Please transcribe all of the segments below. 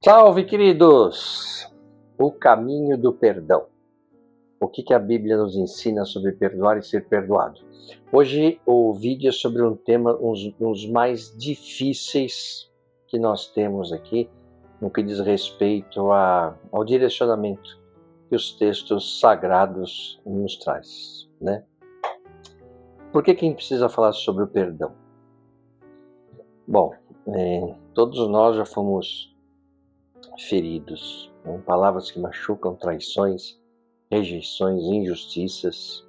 Salve, queridos! O caminho do perdão. O que a Bíblia nos ensina sobre perdoar e ser perdoado? Hoje o vídeo é sobre um tema, uns mais difíceis que nós temos aqui, no que diz respeito ao direcionamento que os textos sagrados nos traz, né? Por que a gente precisa falar sobre o perdão? Bom, todos nós já fomos feridos, né? Palavras que machucam, traições, rejeições, injustiças.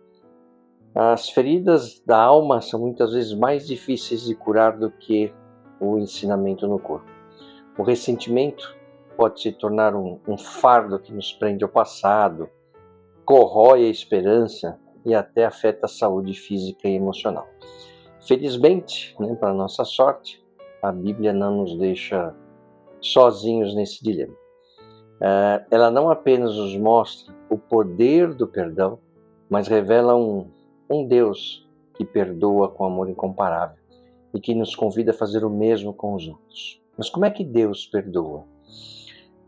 As feridas da alma são muitas vezes mais difíceis de curar do que o ensinamento no corpo. O ressentimento pode se tornar um fardo que nos prende ao passado, corrói a esperança e até afeta a saúde física e emocional. Felizmente, para nossa sorte, a Bíblia não nos deixa sozinhos nesse dilema. Ela não apenas nos mostra o poder do perdão, mas revela um Deus que perdoa com amor incomparável e que nos convida a fazer o mesmo com os outros. Mas como é que Deus perdoa?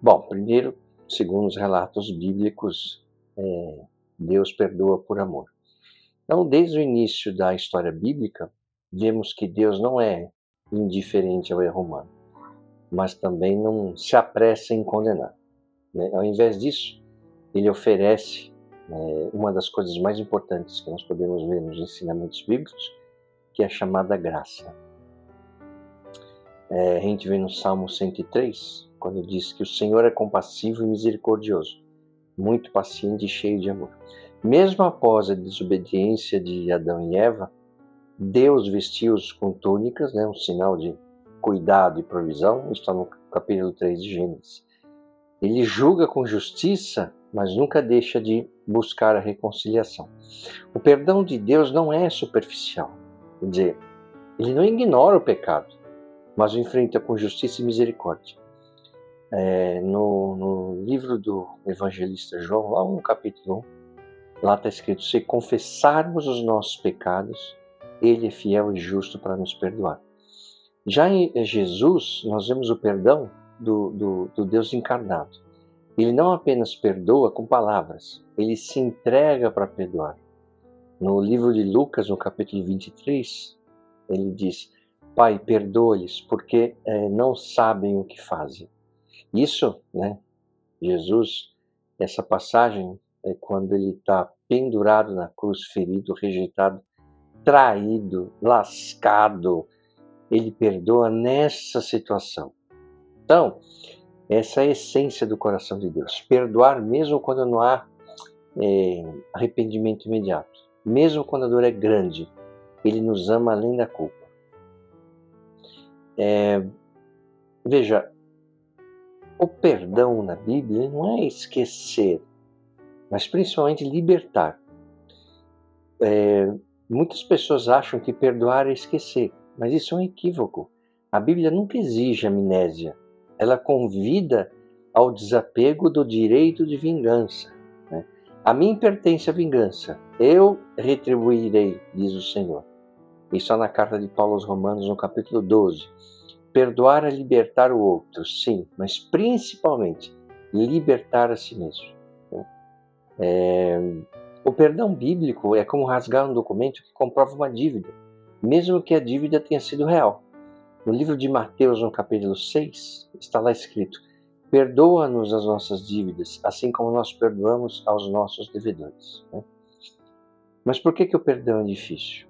Bom, primeiro, segundo os relatos bíblicos, Deus perdoa por amor. Então, desde o início da história bíblica, vemos que Deus não é indiferente ao erro humano, mas também não se apressa em condenar. Ao invés disso, ele oferece uma das coisas mais importantes que nós podemos ver nos ensinamentos bíblicos, que é a chamada graça. A gente vê no Salmo 103, quando diz que o Senhor é compassivo e misericordioso, muito paciente e cheio de amor. Mesmo após a desobediência de Adão e Eva, Deus vestiu-os com túnicas, um sinal de cuidado e provisão. Isso está no capítulo 3 de Gênesis. Ele julga com justiça, mas nunca deixa de buscar a reconciliação. O perdão de Deus não é superficial. Quer dizer, ele não ignora o pecado, mas o enfrenta com justiça e misericórdia. No livro do evangelista João, lá no capítulo 1, lá está escrito: se confessarmos os nossos pecados, ele é fiel e justo para nos perdoar. Já em Jesus, nós vemos o perdão do Deus encarnado. Ele não apenas perdoa com palavras, ele se entrega para perdoar. No livro de Lucas, no capítulo 23, ele diz: Pai, perdoa-lhes, porque não sabem o que fazem. Isso, Jesus, essa passagem é quando ele está pendurado na cruz, ferido, rejeitado, traído, lascado. Ele perdoa nessa situação. Então, essa é a essência do coração de Deus. Perdoar mesmo quando não há arrependimento imediato. Mesmo quando a dor é grande, Ele nos ama além da culpa. Veja, o perdão na Bíblia não é esquecer, mas principalmente libertar. Muitas pessoas acham que perdoar é esquecer, mas isso é um equívoco. A Bíblia nunca exige amnésia. Ela convida ao desapego do direito de vingança. A mim pertence a vingança, eu retribuirei, diz o Senhor. Isso está na carta de Paulo aos Romanos, no capítulo 12. Perdoar é libertar o outro, sim, mas principalmente libertar a si mesmo. O perdão bíblico é como rasgar um documento que comprova uma dívida, mesmo que a dívida tenha sido real. No livro de Mateus, no capítulo 6, está lá escrito: perdoa-nos as nossas dívidas, assim como nós perdoamos aos nossos devedores. Mas por que o perdão é difícil?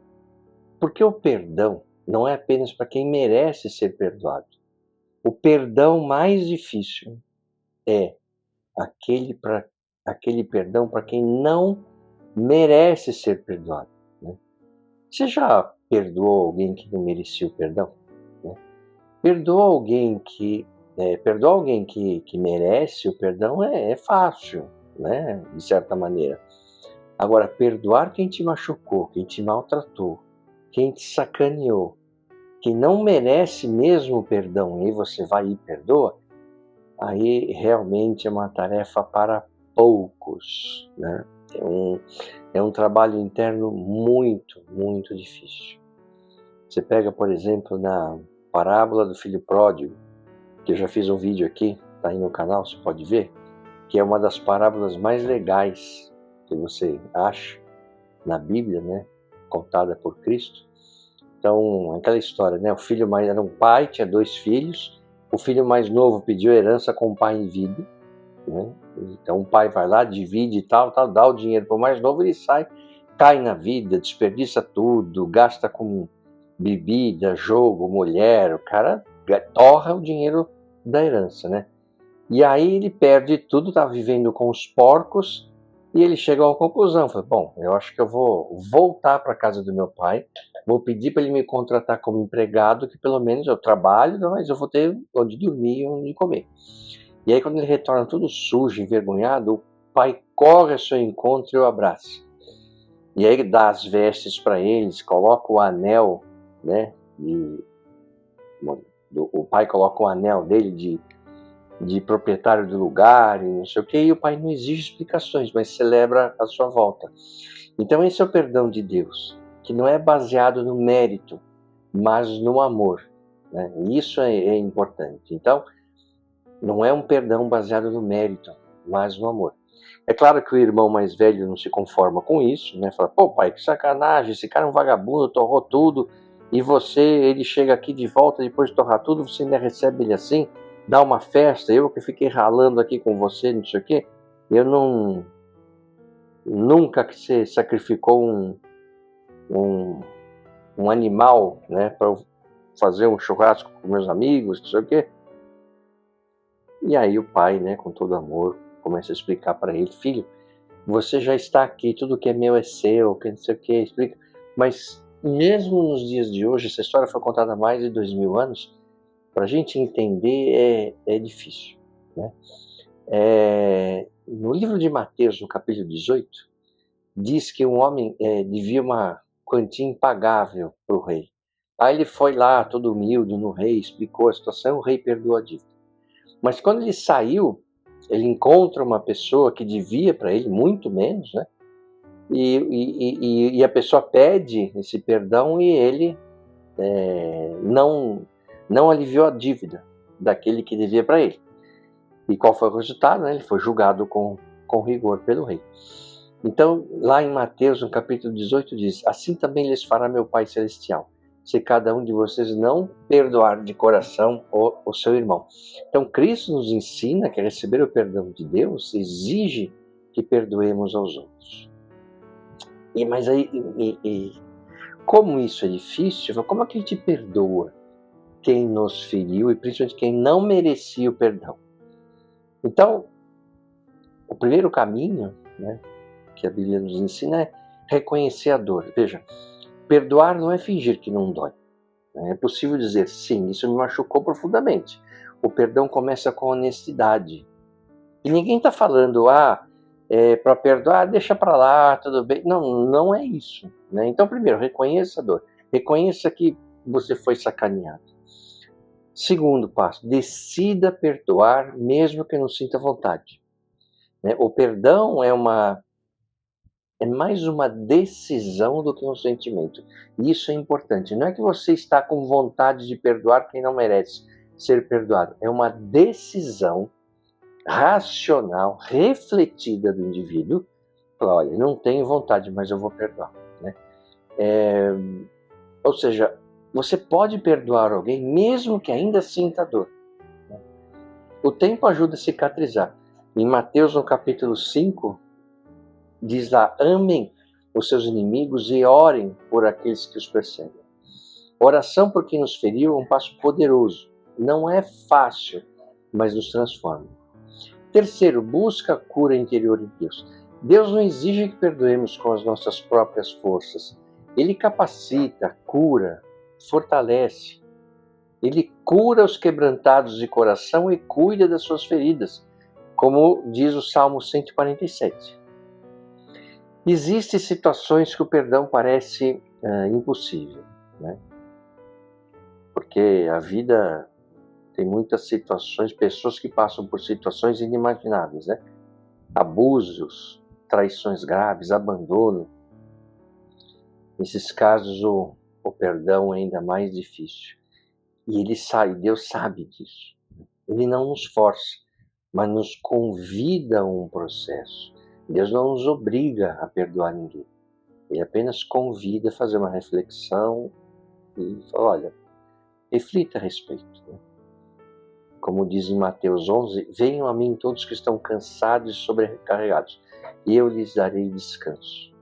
Porque o perdão não é apenas para quem merece ser perdoado. O perdão mais difícil é aquele perdão para quem não merece ser perdoado. Você já perdoou alguém que não merecia o perdão? Perdoar alguém que merece o perdão é fácil, de certa maneira. Agora, perdoar quem te machucou, quem te maltratou, quem te sacaneou, quem não merece mesmo o perdão, e você vai e perdoa, aí realmente é uma tarefa para poucos. É um trabalho interno muito, muito difícil. Você pega, por exemplo, na parábola do filho pródigo, que eu já fiz um vídeo aqui, está aí no canal, você pode ver, que é uma das parábolas mais legais que você acha na Bíblia, né? Contada por Cristo. Então, aquela história, né? O filho mais era um pai, tinha 2 filhos. O filho mais novo pediu herança com o pai em vida, né? Então o pai vai lá, divide e tal, dá o dinheiro para o mais novo, ele sai, cai na vida, desperdiça tudo, gasta com bebida, jogo, mulher, o cara torra o dinheiro da herança, né? E aí ele perde tudo, tá vivendo com os porcos, e ele chega a uma conclusão, fala, bom, eu acho que eu vou voltar para a casa do meu pai, vou pedir para ele me contratar como empregado, que pelo menos eu trabalho, mas eu vou ter onde dormir e onde comer. E aí quando ele retorna tudo sujo, envergonhado, o pai corre ao seu encontro e o abraça. E aí ele dá as vestes para eles, coloca o anel, né? O pai coloca o anel dele de proprietário do lugar e não sei o que, e o pai não exige explicações, mas celebra a sua volta. Então esse é o perdão de Deus, que não é baseado no mérito, mas no amor, né? Isso é importante. Então, não é um perdão baseado no mérito, mas no amor. É claro que o irmão mais velho não se conforma com isso, né? Fala, pô pai, que sacanagem, esse cara é um vagabundo, torrou tudo, e ele chega aqui de volta depois de torrar tudo, você ainda recebe ele assim, dá uma festa, eu que fiquei ralando aqui com você, não sei o quê, eu não... Nunca que você sacrificou um animal, né, para fazer um churrasco com meus amigos, não sei o quê. E aí o pai, né, com todo amor, começa a explicar para ele, filho, você já está aqui, tudo que é meu é seu, que não sei o que, explica. Mas mesmo nos dias de hoje, essa história foi contada há mais de 2000 anos, para a gente entender é difícil, né? No livro de Mateus, no capítulo 18, diz que um homem devia uma quantia impagável para o rei. Aí ele foi lá, todo humilde, no rei, explicou a situação, o rei perdoou a dívida. Mas quando ele saiu, ele encontra uma pessoa que devia para ele muito menos, né? E a pessoa pede esse perdão e ele não aliviou a dívida daquele que devia para ele. E qual foi o resultado? Né? Ele foi julgado com rigor pelo rei. Então, lá em Mateus, no capítulo 18, diz, assim também lhes fará meu Pai Celestial, se cada um de vocês não perdoar de coração o seu irmão. Então, Cristo nos ensina que receber o perdão de Deus exige que perdoemos aos outros. Mas aí, como isso é difícil, como é que a gente perdoa quem nos feriu e principalmente quem não merecia o perdão? Então, o primeiro caminho, né, que a Bíblia nos ensina é reconhecer a dor. Veja, perdoar não é fingir que não dói. É possível dizer, sim, isso me machucou profundamente. O perdão começa com honestidade. E ninguém está falando, para perdoar, deixa para lá, tudo bem. Não, não é isso. Né? Então, primeiro, reconheça a dor. Reconheça que você foi sacaneado. Segundo passo, decida perdoar mesmo que não sinta vontade. Né? O perdão é mais uma decisão do que um sentimento. E isso é importante. Não é que você está com vontade de perdoar quem não merece ser perdoado. É uma decisão racional, refletida do indivíduo. Falar, olha, não tenho vontade, mas eu vou perdoar. Né? Ou seja, você pode perdoar alguém mesmo que ainda sinta dor. Né? O tempo ajuda a cicatrizar. Em Mateus, no capítulo 5, diz lá, amem os seus inimigos e orem por aqueles que os perseguem. Oração por quem nos feriu é um passo poderoso. Não é fácil, mas nos transforma. Terceiro, busca a cura interior em Deus. Deus não exige que perdoemos com as nossas próprias forças. Ele capacita, cura, fortalece. Ele cura os quebrantados de coração e cuida das suas feridas, como diz o Salmo 147. Existem situações que o perdão parece impossível, né? Porque a vida tem muitas situações, pessoas que passam por situações inimagináveis, né? Abusos, traições graves, abandono. Nesses casos, o perdão é ainda mais difícil. E Deus sabe disso. Ele não nos força, mas nos convida a um processo. Deus não nos obriga a perdoar ninguém. Ele apenas convida a fazer uma reflexão e fala, olha, reflita a respeito. Né? Como diz em Mateus 11, venham a mim todos que estão cansados e sobrecarregados, e eu lhes darei descanso.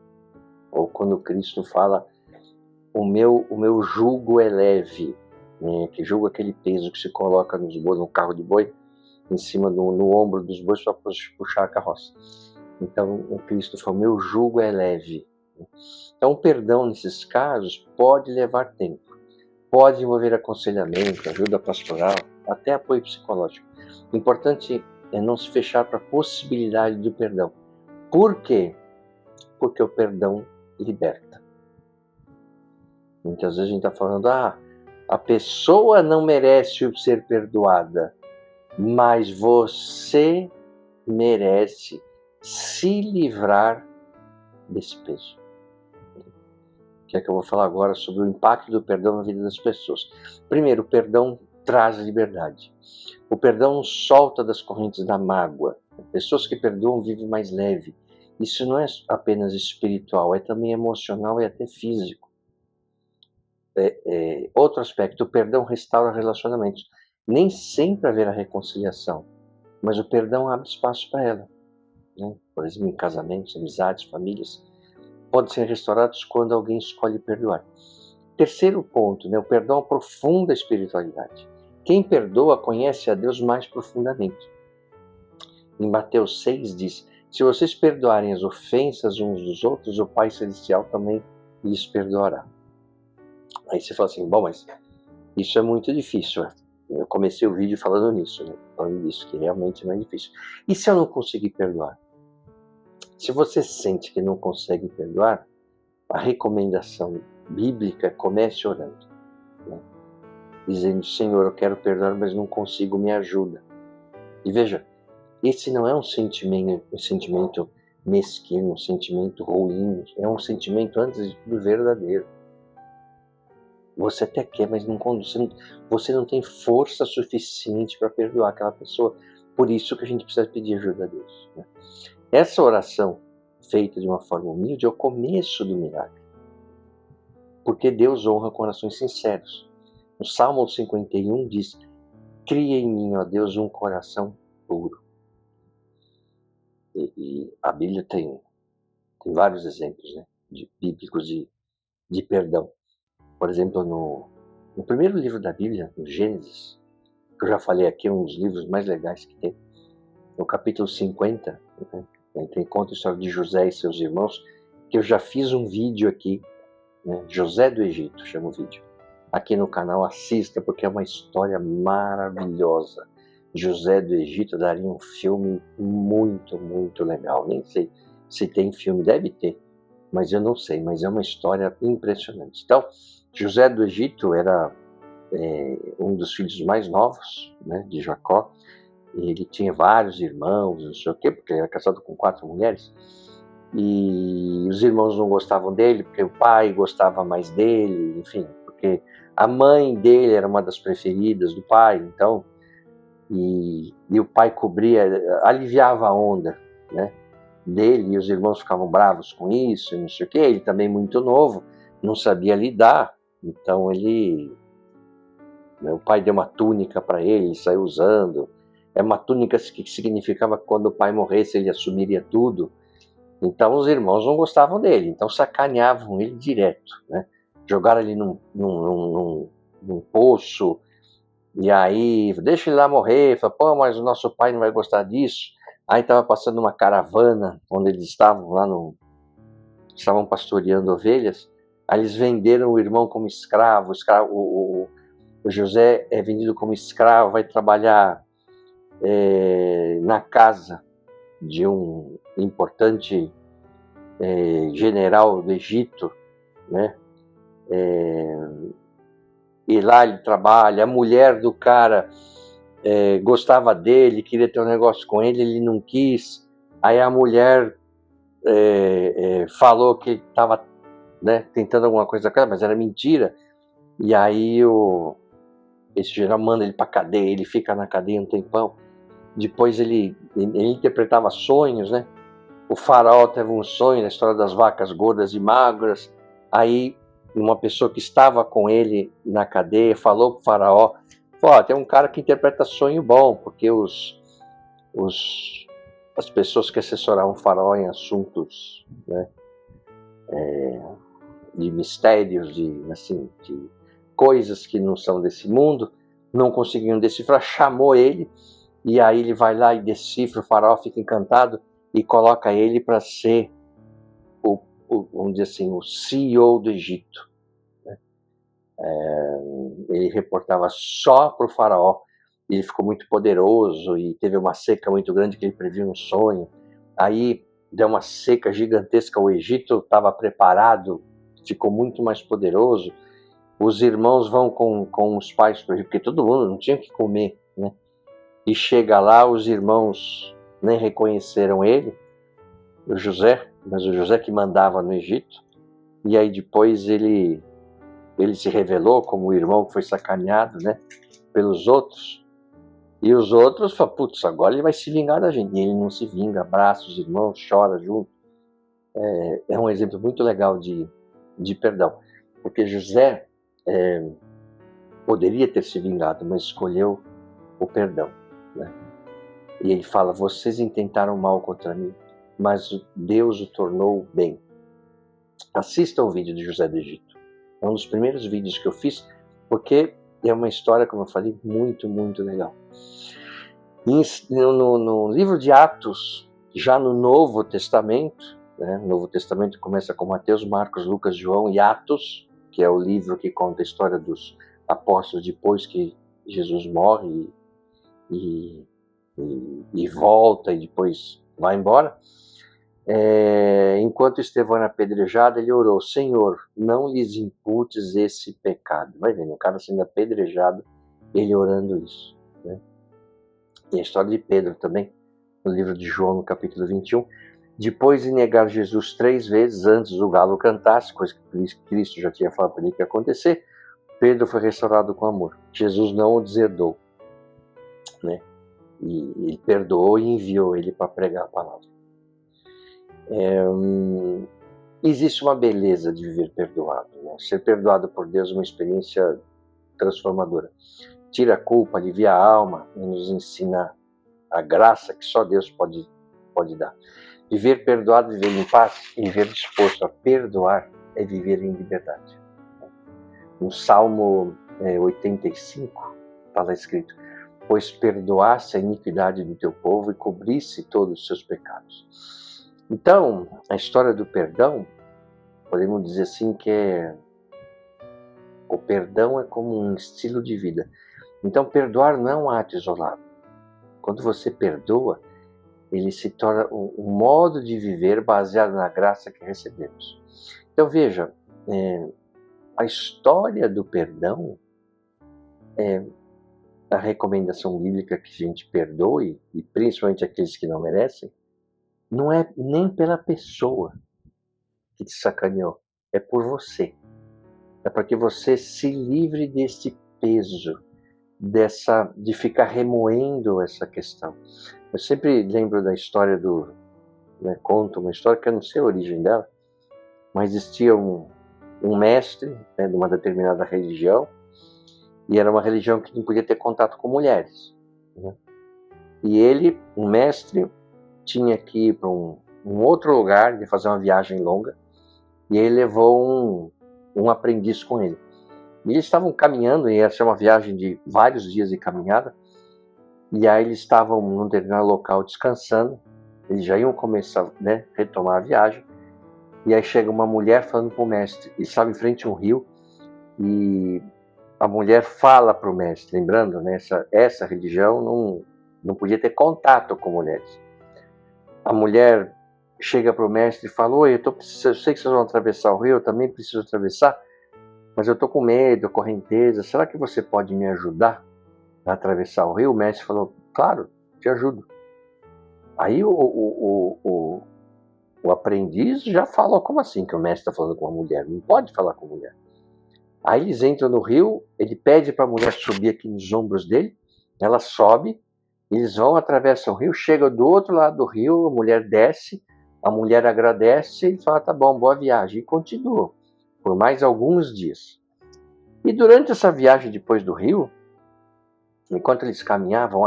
Ou quando Cristo fala, o meu jugo é leve, né? Que jugo é aquele peso que se coloca nos bois, no carro de boi, em cima no ombro dos bois para puxar a carroça. Então o Cristo fala, meu jugo é leve. Então o perdão nesses casos pode levar tempo, pode envolver aconselhamento, ajuda pastoral, até apoio psicológico. O importante é não se fechar para a possibilidade do perdão. Por quê? Porque o perdão liberta. Muitas vezes a gente está falando, a pessoa não merece ser perdoada, mas você merece se livrar desse peso. Que é que eu vou falar agora sobre o impacto do perdão na vida das pessoas. Primeiro, o perdão traz liberdade. O perdão nos solta das correntes da mágoa. Pessoas que perdoam vivem mais leve. Isso não é apenas espiritual, é também emocional e até físico. Outro aspecto, o perdão restaura relacionamentos. Nem sempre haverá reconciliação, mas o perdão abre espaço para ela. Né? Por exemplo, em casamentos, amizades, famílias, podem ser restaurados quando alguém escolhe perdoar. Terceiro ponto, né? O perdão aprofunda a espiritualidade. Quem perdoa conhece a Deus mais profundamente. Em Mateus 6 diz, se vocês perdoarem as ofensas uns dos outros, o Pai Celestial também lhes perdoará. Aí você fala assim, bom, mas isso é muito difícil. Né? Eu comecei o vídeo falando nisso, né? Falando disso, que realmente não é difícil. E se eu não conseguir perdoar? Se você sente que não consegue perdoar, a recomendação bíblica é comece orando. Né? Dizendo, Senhor, eu quero perdoar, mas não consigo, me ajuda. E veja, esse não é um sentimento mesquinho, um sentimento ruim, é um sentimento, antes de tudo, verdadeiro. Você até quer, mas você não tem força suficiente para perdoar aquela pessoa. Por isso que a gente precisa pedir ajuda a Deus. Né? Essa oração, feita de uma forma humilde, é o começo do milagre. Porque Deus honra corações sinceros. O Salmo 51 diz, cria em mim, ó Deus, um coração puro. E a Bíblia tem vários exemplos, né, bíblicos de perdão. Por exemplo, no primeiro livro da Bíblia, no Gênesis, que eu já falei aqui, é um dos livros mais legais que tem, no capítulo 50, né, conta a história de José e seus irmãos, que eu já fiz um vídeo aqui, né, José do Egito, chama o vídeo. Aqui no canal, assista, porque é uma história maravilhosa. José do Egito daria um filme muito, muito legal. Nem sei se tem filme, deve ter, mas eu não sei, mas é uma história impressionante. Então, José do Egito era um dos filhos mais novos, né, de Jacó. Ele tinha vários irmãos, não sei o quê, porque ele era casado com 4 mulheres. E os irmãos não gostavam dele, porque o pai gostava mais dele, enfim, porque a mãe dele era uma das preferidas do pai, então, e o pai cobria, aliviava a onda, né, dele, e os irmãos ficavam bravos com isso, não sei o quê. Ele também muito novo, não sabia lidar, então o pai deu uma túnica para ele saiu usando. É uma túnica que significava que quando o pai morresse ele assumiria tudo. Então os irmãos não gostavam dele, então sacaneavam ele direto, né? Jogaram ele num poço, e aí deixa ele lá morrer. Fala, pô, mas o nosso pai não vai gostar disso. Aí estava passando uma caravana onde eles estavam lá estavam pastoreando ovelhas. Aí eles venderam o irmão como escravo. O José é vendido como escravo, vai trabalhar na casa de um importante general do Egito, né? E lá ele trabalha. A mulher do cara gostava dele, queria ter um negócio com ele, ele não quis. Aí a mulher falou que ele estava, né, tentando alguma coisa com ela, mas era mentira. E aí esse general manda ele para cadeia, ele fica na cadeia um tempão. depois ele interpretava sonhos, né? O faraó teve um sonho na história das vacas gordas e magras. Aí uma pessoa que estava com ele na cadeia falou para o faraó, tem um cara que interpreta sonho bom, porque as pessoas que assessoravam o faraó em assuntos, né, de mistérios, de coisas que não são desse mundo, não conseguiam decifrar, chamou ele, e aí ele vai lá e decifra, o faraó fica encantado e coloca ele para ser vamos dizer assim, o CEO do Egito. Né? Ele reportava só para o faraó, ele ficou muito poderoso e teve uma seca muito grande que ele previu no sonho. Aí deu uma seca gigantesca, o Egito estava preparado, ficou muito mais poderoso. Os irmãos vão com os pais para o Egito, porque todo mundo não tinha o que comer, né? E chega lá, os irmãos nem reconheceram ele, o José, mas o José que mandava no Egito. E aí depois ele se revelou como o irmão que foi sacaneado, né, pelos outros. E os outros falam, putz, agora ele vai se vingar da gente. E ele não se vinga, abraça os irmãos, chora junto. É um exemplo muito legal de perdão. Porque José poderia ter se vingado, mas escolheu o perdão. Né? E ele fala, vocês intentaram mal contra mim, mas Deus o tornou bem. Assista o vídeo de José do Egito. É um dos primeiros vídeos que eu fiz, porque é uma história, como eu falei, muito, muito legal. No livro de Atos, já no Novo Testamento, né, o Novo Testamento começa com Mateus, Marcos, Lucas, João e Atos, que é o livro que conta a história dos apóstolos depois que Jesus morre e volta e depois vai embora. Enquanto Estevão era apedrejado, ele orou, Senhor, não lhes imputes esse pecado. Vai vendo, o cara sendo apedrejado, ele orando isso. Né? E a história de Pedro também, no livro de João, no capítulo 21. Depois de negar Jesus 3 vezes antes do galo cantasse, coisa que Cristo já tinha falado para ele que ia acontecer, Pedro foi restaurado com amor. Jesus não o deserdou. Né? E ele perdoou e enviou ele para pregar a palavra. Existe uma beleza de viver perdoado. Né? Ser perdoado por Deus é uma experiência transformadora. Tira a culpa, alivia a alma e nos ensina a graça que só Deus pode dar. Viver perdoado, viver em paz e viver disposto a perdoar é viver em liberdade. No Salmo 85 está lá escrito, pois perdoasse a iniquidade do teu povo e cobrisse todos os seus pecados. Então, a história do perdão, podemos dizer assim que o perdão é como um estilo de vida. Então, perdoar não é um ato isolado. Quando você perdoa, ele se torna um modo de viver baseado na graça que recebemos. Então, veja, a história do perdão é a recomendação bíblica que a gente perdoe, e principalmente aqueles que não merecem, não é nem pela pessoa que te sacaneou, é por você. É para que você se livre desse peso, de ficar remoendo essa questão. Eu sempre lembro da história conto uma história que eu não sei a origem dela, mas existia um mestre, né, de uma determinada religião, e era uma religião que não podia ter contato com mulheres. Né? E ele, um mestre, tinha que ir para um outro lugar, de fazer uma viagem longa, e ele levou um aprendiz com ele. E eles estavam caminhando, ia ser uma viagem de vários dias de caminhada, e aí eles estavam num determinado local descansando, eles já iam começar, né, retomar a viagem, e aí chega uma mulher falando para o mestre, eles estavam em frente a um rio, e a mulher fala para o mestre, lembrando, né, essa religião não podia ter contato com mulheres. A mulher chega para o mestre e fala, oi, eu sei que vocês vão atravessar o rio, eu também preciso atravessar, mas eu estou com medo, correnteza, será que você pode me ajudar a atravessar o rio? O mestre falou, claro, te ajudo. Aí o aprendiz já falou, como assim que o mestre está falando com uma mulher? Não pode falar com mulher. Aí eles entram no rio, ele pede para a mulher subir aqui nos ombros dele, ela sobe, Eles vão, atravessam o rio, chegam do outro lado do rio, a mulher desce, a mulher agradece e fala, tá bom, boa viagem, e continuam por mais alguns dias. E durante essa viagem depois do rio, enquanto eles caminhavam,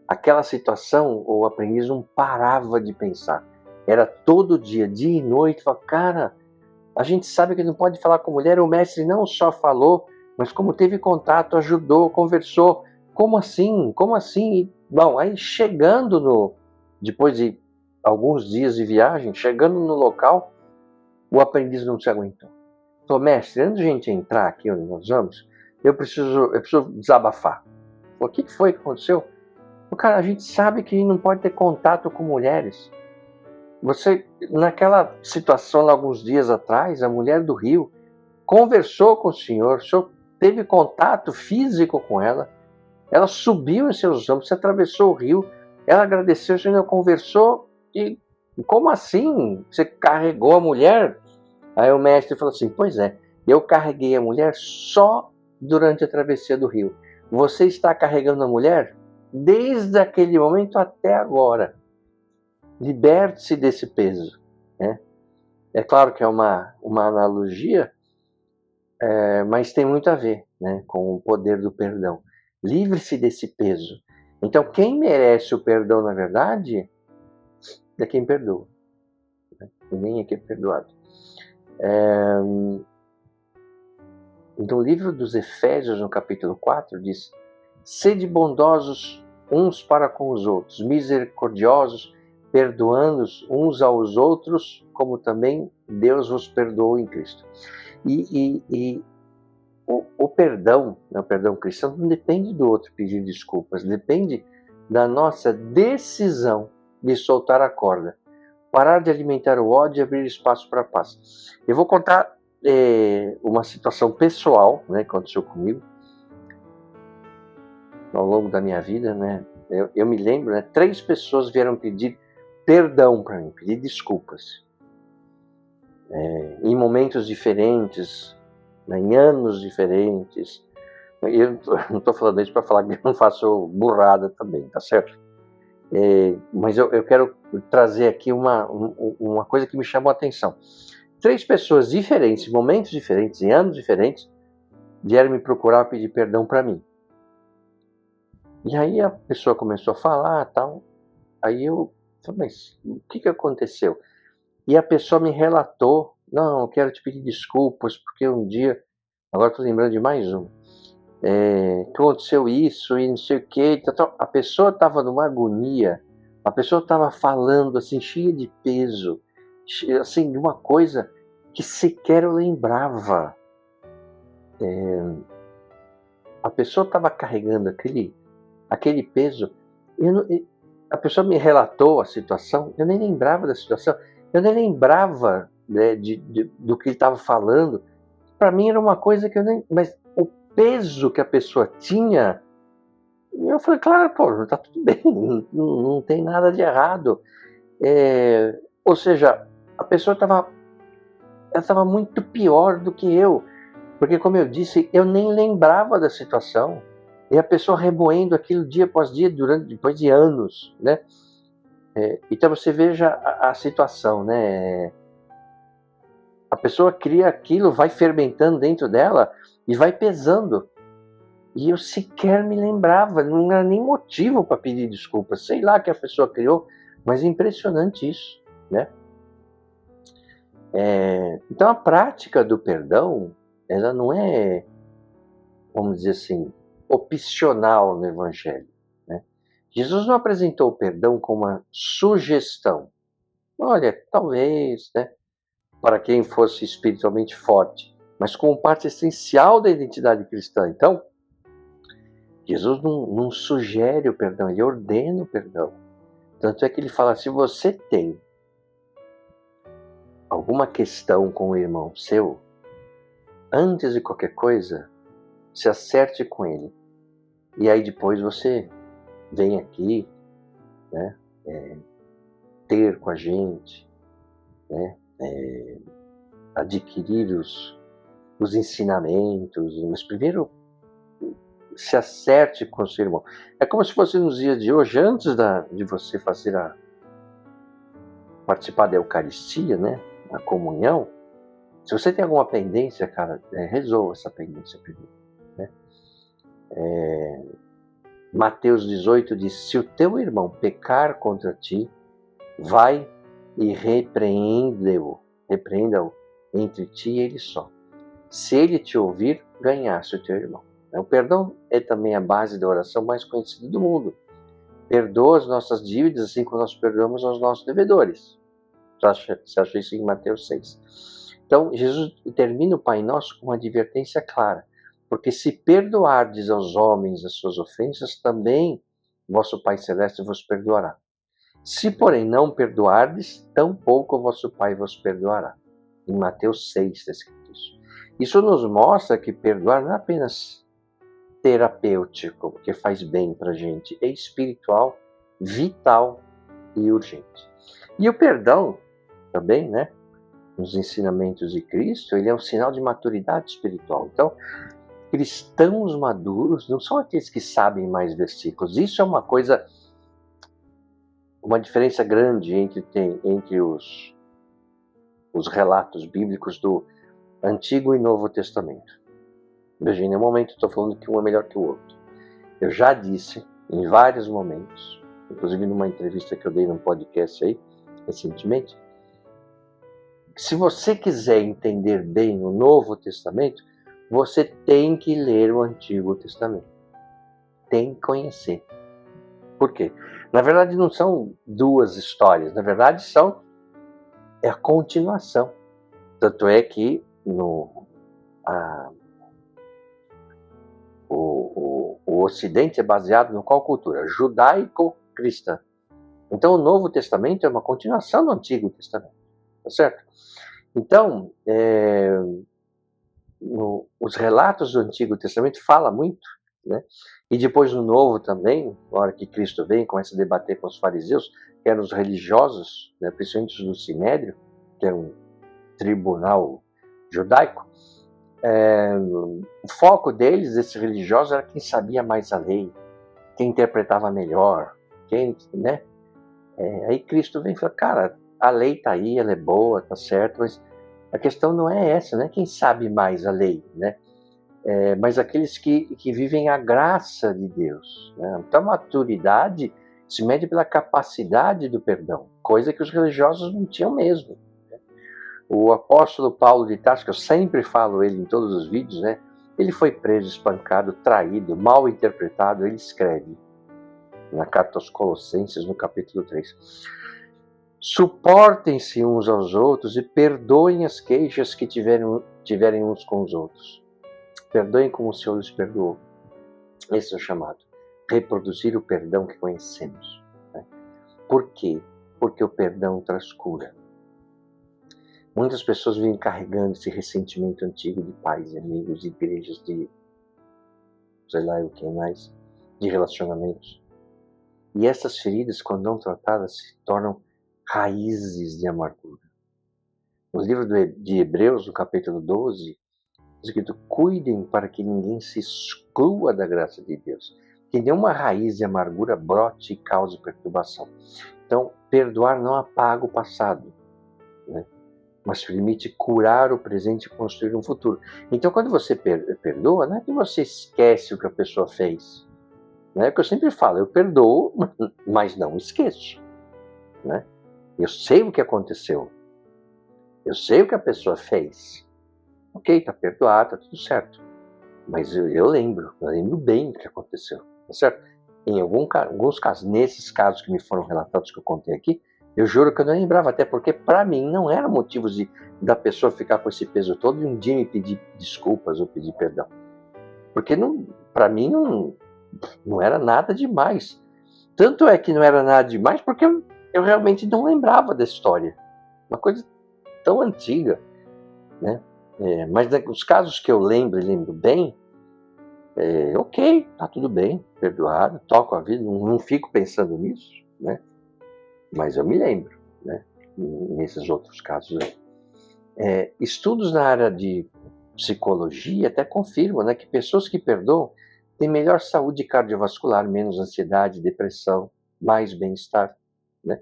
aquela situação, o aprendiz não parava de pensar. Era todo dia e noite, falava, cara, a gente sabe que não pode falar com mulher, o mestre não só falou, mas como teve contato, ajudou, conversou. Como assim? Como assim? E, bom, aí depois de alguns dias de viagem, chegando no local, o aprendiz não se aguentou. Falou, mestre, antes de a gente entrar aqui onde nós vamos, eu preciso desabafar. Falou, o que foi que aconteceu? Cara, a gente sabe que não pode ter contato com mulheres. Você, naquela situação, alguns dias atrás, a mulher do rio conversou com o senhor teve contato físico com ela subiu em seus ombros, você atravessou o rio, ela agradeceu, o senhor conversou, e como assim? Você carregou a mulher? Aí o mestre falou assim, pois é, eu carreguei a mulher só durante a travessia do rio. Você está carregando a mulher desde aquele momento até agora. Liberte-se desse peso. Né? É claro que é uma analogia, mas tem muito a ver, né, com o poder do perdão. Livre-se desse peso. Então, quem merece o perdão, na verdade, é quem perdoa. Né? E nem é quem é perdoado. Então, o livro dos Efésios, no capítulo 4, diz: sede bondosos uns para com os outros, misericordiosos, perdoando-os uns aos outros, como também Deus vos perdoou em Cristo. E o perdão, né, o perdão cristão, não depende do outro pedir desculpas, depende da nossa decisão de soltar a corda, parar de alimentar o ódio e abrir espaço para a paz. Eu vou contar uma situação pessoal, né, que aconteceu comigo ao longo da minha vida, né? Eu me lembro, né, 3 pessoas vieram pedir perdão para mim, pedir desculpas, em momentos diferentes, né, em anos diferentes. Eu não estou falando isso para falar que eu não faço burrada também, tá certo? Mas eu quero trazer aqui uma coisa que me chamou a atenção. 3 pessoas diferentes, em momentos diferentes, em anos diferentes, vieram me procurar pedir perdão para mim. E aí a pessoa começou a falar, tal. Aí eu falei, mas o que aconteceu? E a pessoa me relatou, não, eu quero te pedir desculpas, porque um dia, agora estou lembrando de mais um, aconteceu isso e não sei o que. A pessoa estava numa agonia, a pessoa estava falando assim, cheia de peso, assim, de uma coisa que sequer eu lembrava. A pessoa estava carregando aquele peso. A pessoa me relatou a situação, eu nem lembrava da situação, eu nem lembrava, né, do que ele estava falando. Para mim era uma coisa que eu nem. Mas o peso que a pessoa tinha, eu falei, claro, pô, tá tudo bem, não tem nada de errado. Ou seja, a pessoa estava muito pior do que eu, porque, como eu disse, eu nem lembrava da situação. E a pessoa remoendo aquilo dia após dia, depois de anos, né? Então você veja a situação, né? A pessoa cria aquilo, vai fermentando dentro dela e vai pesando. E eu sequer me lembrava, não era nem motivo para pedir desculpa. Sei lá que a pessoa criou, mas é impressionante isso, né? Então a prática do perdão, ela não é, vamos dizer assim, opcional no Evangelho. Né? Jesus não apresentou o perdão como uma sugestão. Olha, talvez, né, para quem fosse espiritualmente forte, mas como parte essencial da identidade cristã. Então, Jesus não sugere o perdão, ele ordena o perdão. Tanto é que ele fala, se você tem alguma questão com o irmão seu, antes de qualquer coisa, se acerte com ele. E aí depois você vem aqui, né, ter com a gente, né, adquirir os ensinamentos, mas primeiro se acerte com o seu irmão. É como se fosse nos dias de hoje, antes de você participar da Eucaristia, né? A comunhão. Se você tem alguma pendência, cara, resolva essa pendência primeiro. Né? Mateus 18 diz: se o teu irmão pecar contra ti, vai e repreenda-o entre ti e ele só. Se ele te ouvir, ganhaste o teu irmão. O perdão é também a base da oração mais conhecida do mundo. Perdoa as nossas dívidas assim como nós perdoamos aos nossos devedores. Você acha isso em Mateus 6. Então, Jesus termina o Pai Nosso com uma advertência clara. Porque se perdoardes aos homens as suas ofensas, também vosso Pai Celeste vos perdoará. Se, porém, não perdoardes, tampouco o vosso Pai vos perdoará. Em Mateus 6 está escrito isso. Isso nos mostra que perdoar não é apenas terapêutico, que faz bem para a gente, é espiritual, vital e urgente. E o perdão também, né, nos ensinamentos de Cristo, ele é um sinal de maturidade espiritual. Então, cristãos maduros não são aqueles que sabem mais versículos. Isso é uma diferença grande entre os relatos bíblicos do Antigo e Novo Testamento. Veja, em nenhum momento estou falando que um é melhor que o outro. Eu já disse em vários momentos, inclusive numa entrevista que eu dei num podcast aí, recentemente, que se você quiser entender bem o Novo Testamento, você tem que ler o Antigo Testamento. Tem que conhecer. Por quê? Na verdade, não são duas histórias. Na verdade, é a continuação. Tanto é que o Ocidente é baseado em qual cultura? Judaico-cristã. Então, o Novo Testamento é uma continuação do Antigo Testamento. Tá certo? Então, os relatos do Antigo Testamento falam muito, né? E depois no Novo também, na hora que Cristo vem, começa a debater com os fariseus, que eram os religiosos, né, principalmente do Sinédrio, que era um tribunal judaico. O foco deles, desses religiosos, era quem sabia mais a lei, quem interpretava melhor, né? Aí Cristo vem e fala, cara, a lei está aí, ela é boa, tá certo, mas a questão não é essa, não é quem sabe mais a lei, né? Mas aqueles que vivem a graça de Deus. Né? Então, a maturidade se mede pela capacidade do perdão, coisa que os religiosos não tinham mesmo. Né? O apóstolo Paulo de Tarso, que eu sempre falo ele em todos os vídeos, né? Ele foi preso, espancado, traído, mal interpretado, ele escreve na carta aos Colossenses, no capítulo 3. Suportem-se uns aos outros e perdoem as queixas que tiverem uns com os outros. Perdoem como o Senhor os perdoou. Esse é o chamado. Reproduzir o perdão que conhecemos. Né? Por quê? Porque o perdão traz cura. Muitas pessoas vêm carregando esse ressentimento antigo de pais, amigos, de igrejas, de sei lá o que mais, de relacionamentos. E essas feridas, quando não tratadas, se tornam raízes de amargura. No livro de Hebreus, no capítulo 12, escrito, cuidem para que ninguém se exclua da graça de Deus, que nenhuma raiz de amargura brote e cause perturbação. Então, perdoar não apaga o passado, né? Mas permite curar o presente e construir um futuro. Então, quando você perdoa, não é que você esquece o que a pessoa fez. Não é o que eu sempre falo, eu perdoo, mas não esqueço. Né? Eu sei o que aconteceu. Eu sei o que a pessoa fez. Ok, está perdoado, está tudo certo. Mas eu lembro bem o que aconteceu, tá certo? Em alguns casos, nesses casos que me foram relatados, que eu contei aqui, eu juro que eu não lembrava, até porque para mim não era motivo da pessoa ficar com esse peso todo e um dia me pedir desculpas ou pedir perdão. Porque para mim não era nada demais. Tanto é que não era nada demais porque eu realmente não lembrava da história. Uma coisa tão antiga, né? Mas os casos que eu lembro bem, ok, tá tudo bem, perdoado, toco a vida, não fico pensando nisso, né? Mas eu me lembro, né? Nesses outros casos aí. Estudos na área de psicologia até confirmam, né, que pessoas que perdoam tem melhor saúde cardiovascular, menos ansiedade, depressão, mais bem-estar, né?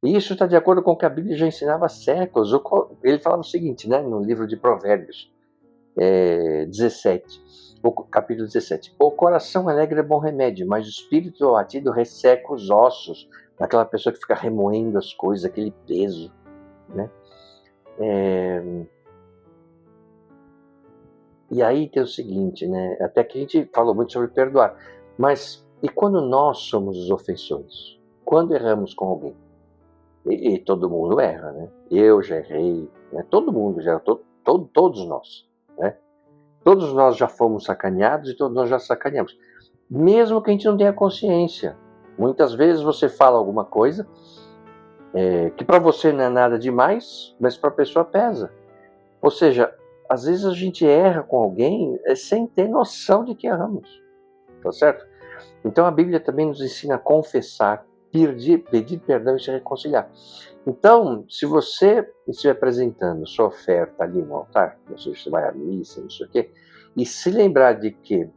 E isso está de acordo com o que a Bíblia já ensinava há séculos. Ele falava o seguinte, né, no livro de Provérbios 17, capítulo 17. O coração alegre é bom remédio, mas o espírito abatido resseca os ossos. Aquela pessoa que fica remoendo as coisas, aquele peso, né? E aí tem o seguinte, né? Até que a gente falou muito sobre perdoar. Mas e quando nós somos os ofensores? Quando erramos com alguém? E todo mundo erra, né? Eu já errei, né? Todo mundo já, todos nós, né? Todos nós já fomos sacaneados e todos nós já sacaneamos. Mesmo que a gente não tenha consciência. Muitas vezes você fala alguma coisa que para você não é nada demais, mas para a pessoa pesa. Ou seja, às vezes a gente erra com alguém sem ter noção de que erramos. Tá certo? Então a Bíblia também nos ensina a confessar, pedir perdão e se reconciliar. Então, se você estiver apresentando sua oferta ali no altar, ou seja, você vai à missa, não sei o quê, e se lembrar de que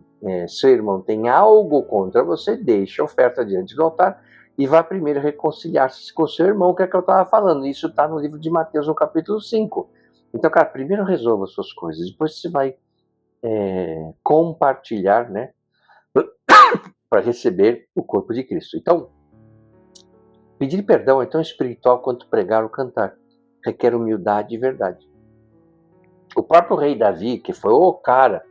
seu irmão tem algo contra você, deixe a oferta diante do altar e vá primeiro reconciliar-se com seu irmão, que é o que eu estava falando. Isso está no livro de Mateus, no capítulo 5. Então, cara, primeiro resolva as suas coisas, depois você vai compartilhar, né, para receber o corpo de Cristo. Então, pedir perdão é tão espiritual quanto pregar ou cantar. Requer humildade e verdade. O próprio rei Davi, que foi o cara,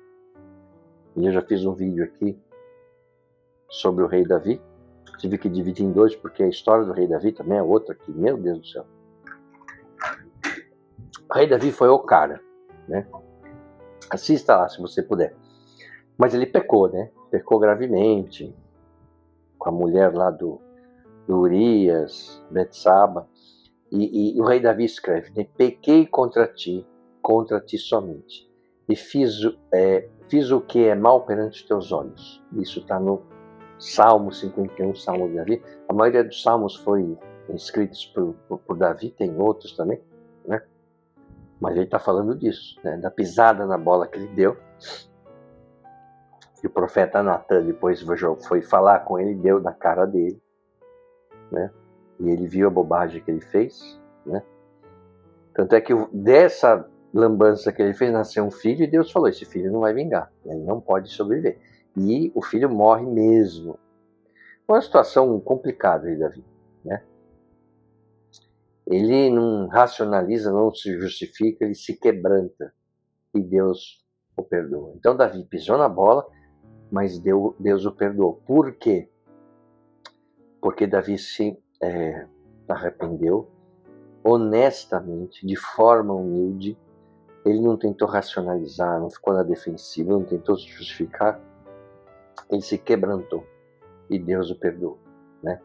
e eu já fiz um vídeo aqui sobre o rei Davi, tive que dividir em dois, porque a história do rei Davi também é outra aqui, meu Deus do céu. O rei Davi foi o cara, né? Assista lá, se você puder. Mas ele pecou, né? Pecou gravemente, com a mulher lá do Urias, Betsaba. E o rei Davi escreve, né? Pequei contra ti somente, e fiz o que é mal perante os teus olhos. Isso está no Salmo 51, Salmo de Davi. A maioria dos salmos foi escritos por Davi, tem outros também, né? Mas ele está falando disso, né? Da pisada na bola que ele deu. E o profeta Natan depois foi falar com ele, deu na cara dele, né? E ele viu a bobagem que ele fez, né? Tanto é que dessa lambança que ele fez nasceu um filho e Deus falou, esse filho não vai vingar, ele não pode sobreviver. E o filho morre mesmo. Uma situação complicada de Davi, né? Ele não racionaliza, não se justifica, ele se quebranta e Deus o perdoa. Então Davi pisou na bola, mas Deus o perdoou. Por quê? Porque Davi se arrependeu honestamente, de forma humilde. Ele não tentou racionalizar, não ficou na defensiva, não tentou se justificar. Ele se quebrantou e Deus o perdoou, né?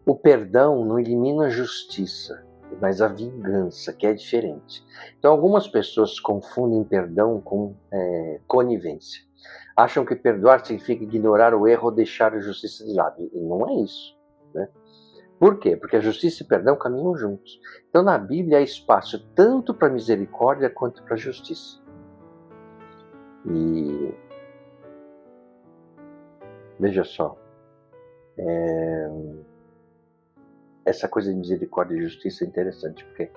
O perdão não elimina a justiça, mas a vingança, que é diferente. Então, algumas pessoas confundem perdão com conivência. Acham que perdoar significa ignorar o erro ou deixar a justiça de lado. E não é isso, né? Por quê? Porque a justiça e o perdão caminham juntos. Então, na Bíblia há espaço tanto para misericórdia quanto para justiça. E veja só, essa coisa de misericórdia e justiça é interessante, porque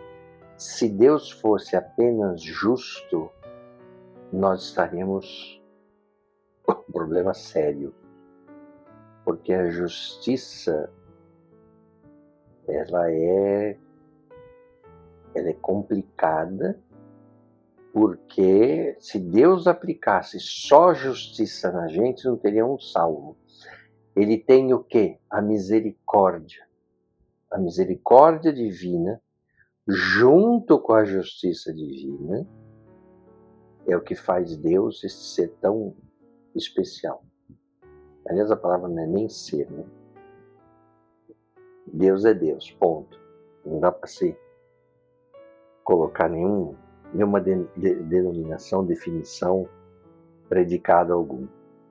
se Deus fosse apenas justo, nós estaríamos com um problema sério. Porque a justiça, ela é complicada, porque se Deus aplicasse só justiça na gente, não teria um salvo. Ele tem o quê? A misericórdia. A misericórdia divina, junto com a justiça divina, é o que faz Deus ser tão especial. Aliás, a palavra não é nem ser, né? Deus é Deus, ponto. Não dá para se colocar nenhuma denominação, definição, predicado algum.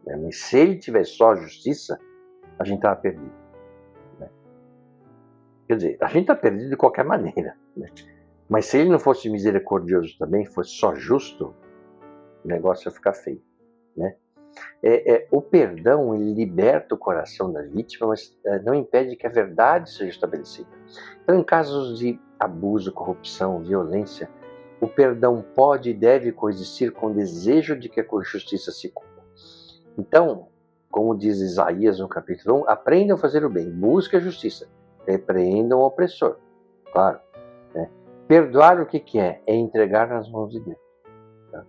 Né? Mas se ele tivesse só justiça, a gente estava perdido. Né? Quer dizer, a gente está perdido de qualquer maneira. Né? Mas se ele não fosse misericordioso também, fosse só justo, o negócio ia ficar feio. Né? O perdão, ele liberta o coração da vítima, mas não impede que a verdade seja estabelecida. Então, em casos de abuso, corrupção, violência, o perdão pode e deve coexistir com o desejo de que a justiça se cumpra. Então, como diz Isaías no capítulo 1, aprendam a fazer o bem, busquem a justiça, repreendam o opressor. Claro, né? Perdoar o que é? É entregar nas mãos de Deus. Tá?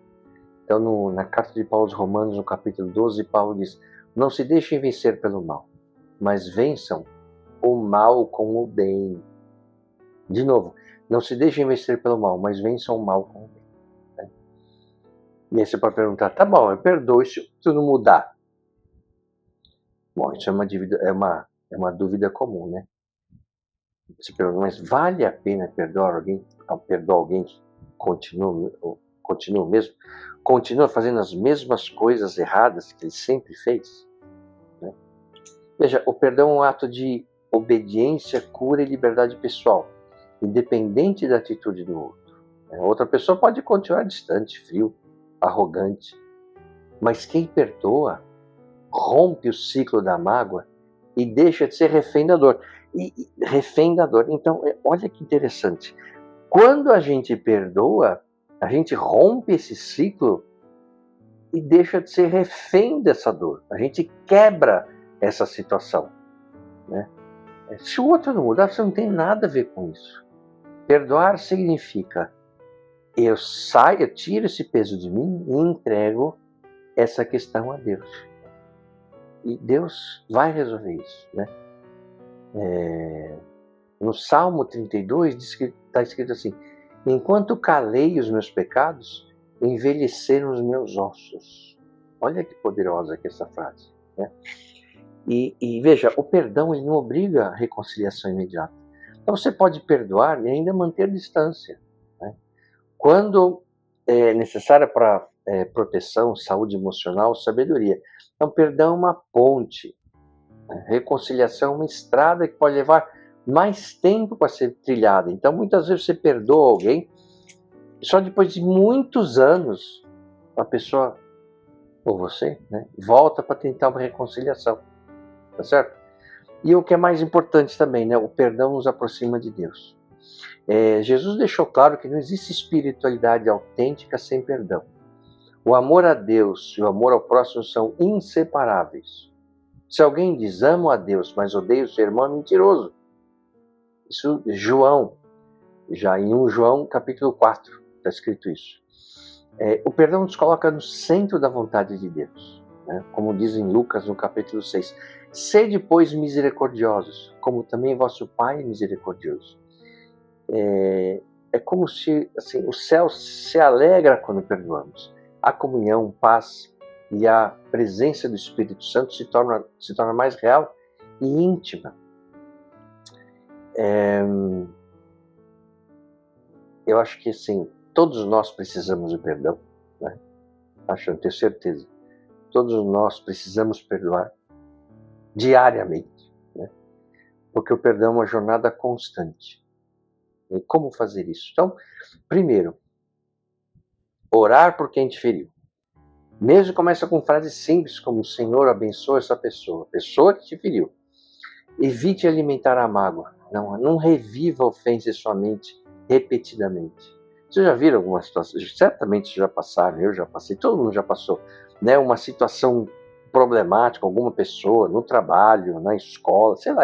Então, na carta de Paulo aos Romanos, no capítulo 12, Paulo diz: não se deixem vencer pelo mal, mas vençam o mal com o bem. De novo, não se deixem vencer pelo mal, mas vençam o mal com o bem. Né? E aí você pode perguntar: tá bom, eu perdoo se tudo mudar. Bom, isso é uma dúvida comum, né? Você pergunta, mas vale a pena perdoar alguém que continua mesmo? Continua fazendo as mesmas coisas erradas que ele sempre fez? Né? Veja, o perdão é um ato de obediência, cura e liberdade pessoal, independente da atitude do outro. Outra pessoa pode continuar distante, frio, arrogante, mas quem perdoa rompe o ciclo da mágoa e deixa de ser refém da dor. Então, olha que interessante. Quando a gente perdoa, a gente rompe esse ciclo e deixa de ser refém dessa dor. A gente quebra essa situação. Né? Se o outro não mudar, você não tem nada a ver com isso. Perdoar significa eu tiro esse peso de mim e entrego essa questão a Deus. E Deus vai resolver isso. Né? No Salmo 32 está escrito assim: enquanto calei os meus pecados, envelheceram os meus ossos. Olha que poderosa que é essa frase. Né? E veja, o perdão ele não obriga a reconciliação imediata. Então você pode perdoar e ainda manter distância. Né? Quando é necessária para proteção, saúde emocional, sabedoria. Então, perdão é uma ponte. Reconciliação é uma estrada que pode levar mais tempo para ser trilhada. Então, muitas vezes você perdoa alguém e só depois de muitos anos a pessoa, ou você, né, volta para tentar uma reconciliação. Tá certo? E o que é mais importante também, né, o perdão nos aproxima de Deus. Jesus deixou claro que não existe espiritualidade autêntica sem perdão. O amor a Deus e o amor ao próximo são inseparáveis. Se alguém diz amo a Deus, mas odeia o seu irmão, é mentiroso. Isso João, já em 1 João capítulo 4, está escrito isso. O perdão nos coloca no centro da vontade de Deus. Né? Como diz em Lucas no capítulo 6. Sede, pois, misericordiosos, como também vosso Pai é misericordioso. É como se assim, o céu se alegra quando perdoamos. A comunhão, paz e a presença do Espírito Santo se torna mais real e íntima. Eu acho que assim, todos nós precisamos de perdão. Né? Eu tenho certeza. Todos nós precisamos perdoar diariamente. Né? Porque o perdão é uma jornada constante. E como fazer isso? Então, primeiro, orar por quem te feriu. Mesmo começa com frases simples como: Senhor, abençoa essa pessoa, a pessoa que te feriu. Evite alimentar a mágoa. Não reviva a ofensa em sua mente repetidamente. Vocês já viram alguma situação? Certamente já passaram, eu já passei, todo mundo já passou. Né? Uma situação problemática, alguma pessoa no trabalho, na escola, sei lá,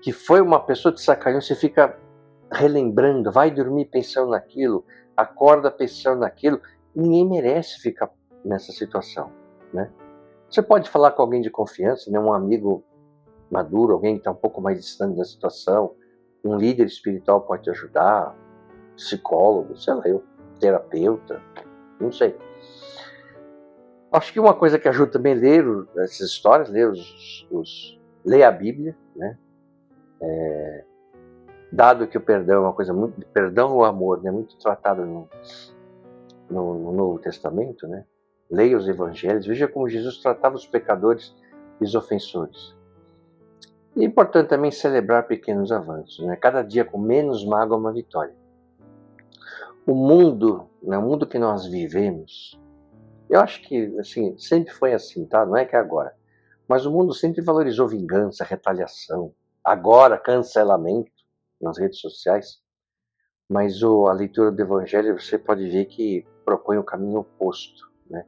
que foi uma pessoa que te sacaneou, você fica relembrando, vai dormir pensando naquilo, acorda pensando naquilo. Ninguém merece ficar nessa situação. Né? Você pode falar com alguém de confiança, né? Um amigo maduro, alguém que está um pouco mais distante da situação, um líder espiritual pode te ajudar, psicólogo, sei lá, terapeuta, não sei. Acho que uma coisa que ajuda também é ler essas histórias, ler a Bíblia, né? Dado que o perdão é uma coisa muito, perdão ou amor, né? Muito tratado no Novo Testamento, né? Leia os Evangelhos, veja como Jesus tratava os pecadores e os ofensores. E é importante também celebrar pequenos avanços, né? Cada dia com menos mágoa é uma vitória. O mundo que nós vivemos, Eu acho que, assim, sempre foi assim, tá? Não é que é agora. Mas o mundo sempre valorizou vingança, retaliação. Agora, cancelamento nas redes sociais. Mas a leitura do Evangelho, você pode ver que propõe um caminho oposto, né?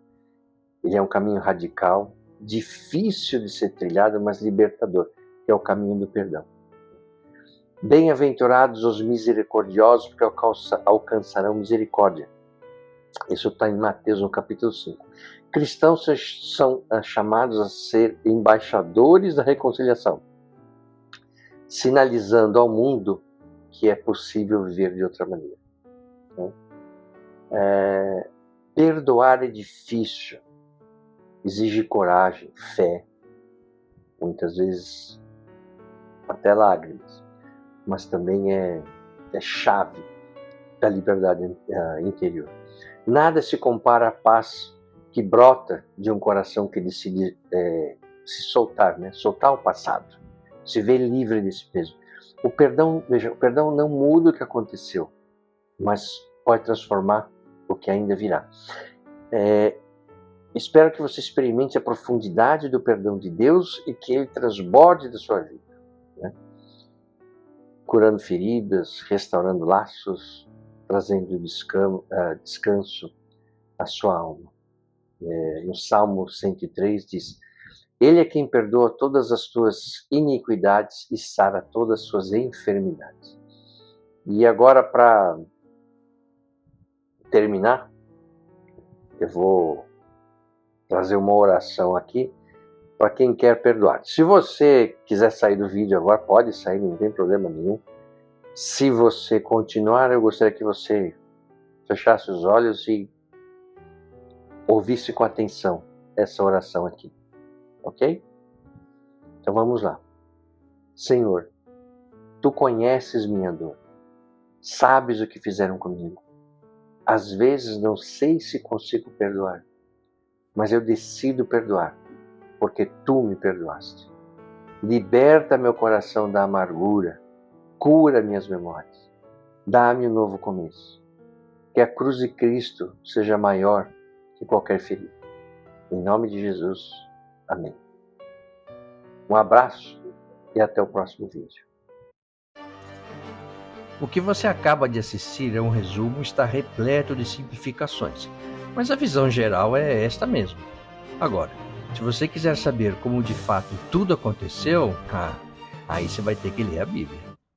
Ele é um caminho radical, difícil de ser trilhado, mas libertador, que é o caminho do perdão. Bem-aventurados os misericordiosos, porque alcançarão misericórdia. Isso está em Mateus, no capítulo 5. Cristãos são chamados a ser embaixadores da reconciliação, sinalizando ao mundo que é possível viver de outra maneira. Então, perdoar é difícil, exige coragem, fé, muitas vezes até lágrimas, mas também é chave da liberdade interior. Nada se compara à paz que brota de um coração que decide se soltar, né? Soltar o passado, se ver livre desse peso. O perdão, veja, o perdão não muda o que aconteceu, mas pode transformar o que ainda virá. Espero que você experimente a profundidade do perdão de Deus e que ele transborde da sua vida, né? Curando feridas, restaurando laços, trazendo descanso à sua alma. No Salmo 103 diz: Ele é quem perdoa todas as tuas iniquidades e sara todas as suas enfermidades. E agora, para terminar, eu vou trazer uma oração aqui para quem quer perdoar. Se você quiser sair do vídeo agora, pode sair, não tem problema nenhum. Se você continuar, eu gostaria que você fechasse os olhos e ouvisse com atenção essa oração aqui, ok? Então vamos lá. Senhor, Tu conheces minha dor, sabes o que fizeram comigo. Às vezes não sei se consigo perdoar, mas eu decido perdoar, porque Tu me perdoaste. Liberta meu coração da amargura, cura minhas memórias, dá-me um novo começo. Que a cruz de Cristo seja maior que qualquer ferida. Em nome de Jesus, amém. Um abraço e até o próximo vídeo. O que você acaba de assistir é um resumo, está repleto de simplificações, mas a visão geral é esta mesmo. Agora, se você quiser saber como de fato tudo aconteceu, aí você vai ter que ler a Bíblia.